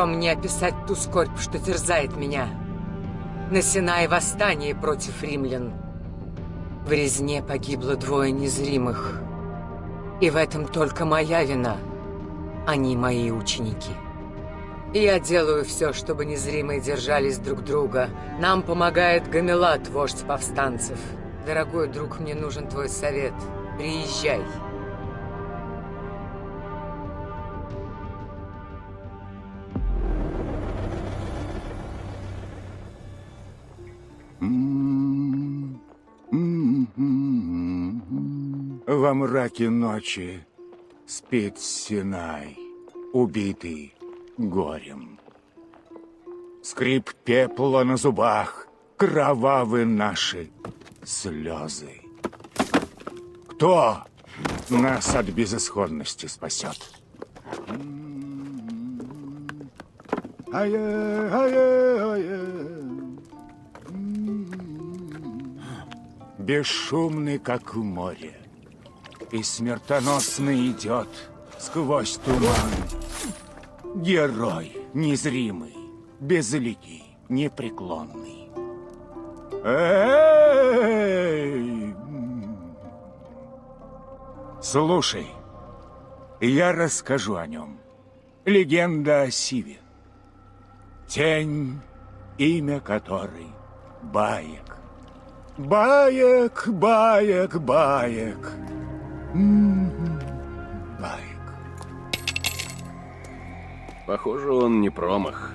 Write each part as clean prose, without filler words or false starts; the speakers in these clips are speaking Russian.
Мне описать ту скорбь, что терзает меня. На Синае восстание против римлян. В резне погибло 2 незримых. И в этом только моя вина. Они мои ученики. Я делаю все, чтобы незримые держались друг друга. Нам помогает Гамелат, вождь повстанцев. Дорогой друг, мне нужен твой совет. Приезжай. Во мраке ночи спит Синай, убитый горем. Скрип пепла на зубах, кровавы наши слезы. Кто нас от безысходности спасет? Бесшумный, как в море, и смертоносно идет сквозь туман. Герой незримый, безликий, непреклонный. Эй! Слушай, я расскажу о нем. Легенда о Сиве. Тень, имя которой Баек. Баек, Баек, Баек. Баек. Похоже, он не промах.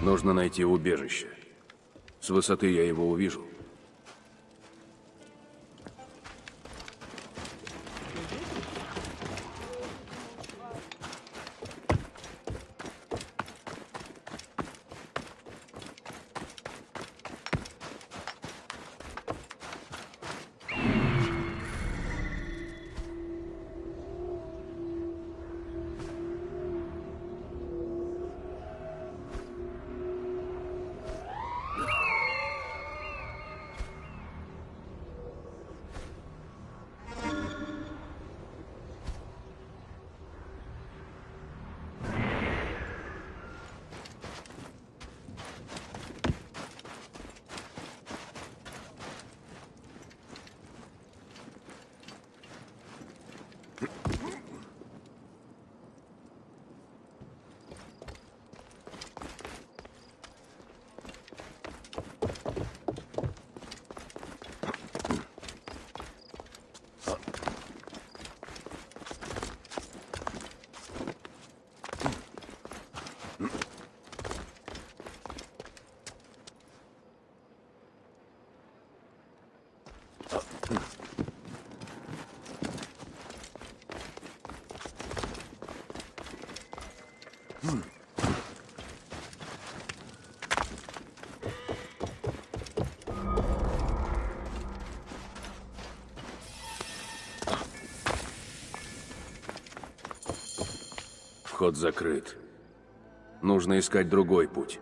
Нужно найти убежище. С высоты я его увижу. Вход закрыт. Нужно искать другой путь.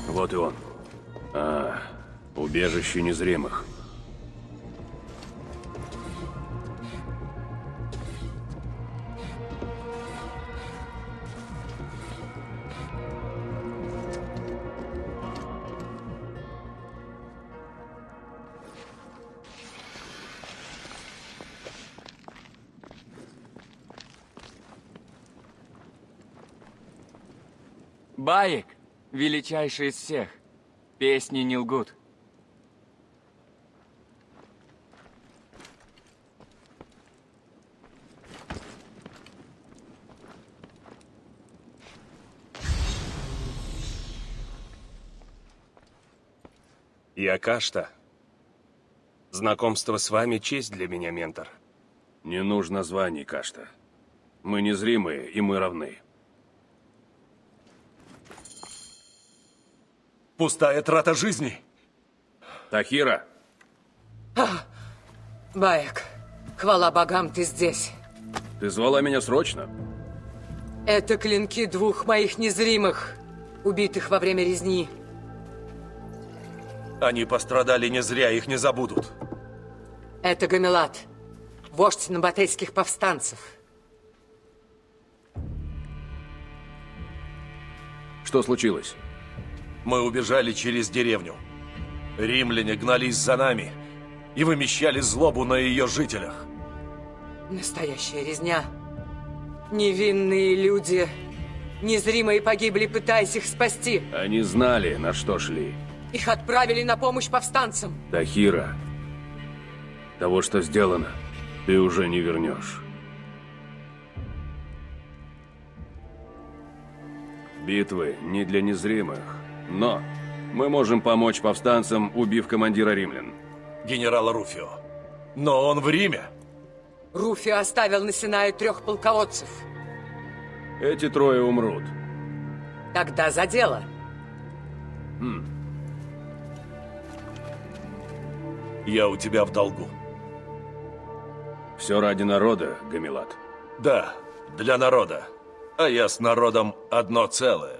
Вот и он. Убежище незримых. Баек, величайший из всех. Песни не лгут. Я Кашта. Знакомство с вами — честь для меня, ментор. Не нужно званий, Кашта. Мы незримые, и мы равны. Пустая трата жизни. Тахира, Баек, хвала богам, ты здесь. ты звала меня срочно? Это клинки двух моих незримых, убитых во время резни. Они пострадали не зря, их не забудут. Это Гамелат, вождь набатейских повстанцев. Что случилось? Мы убежали через деревню. Римляне гнались за нами и вымещали злобу на ее жителях. Настоящая резня. Невинные люди, незримые погибли, пытаясь их спасти. Они знали, на что шли. Их отправили на помощь повстанцам. Тахира, того, что сделано, ты уже не вернешь. Битвы не для незримых, но мы можем помочь повстанцам, убив командира римлян. Генерала Руфио. Но он в Риме. Руфио оставил на Синае 3 полководцев. Эти трое умрут. Тогда за дело. Я у тебя в долгу. Все ради народа, Гамелат. Да, для народа. А я с народом одно целое.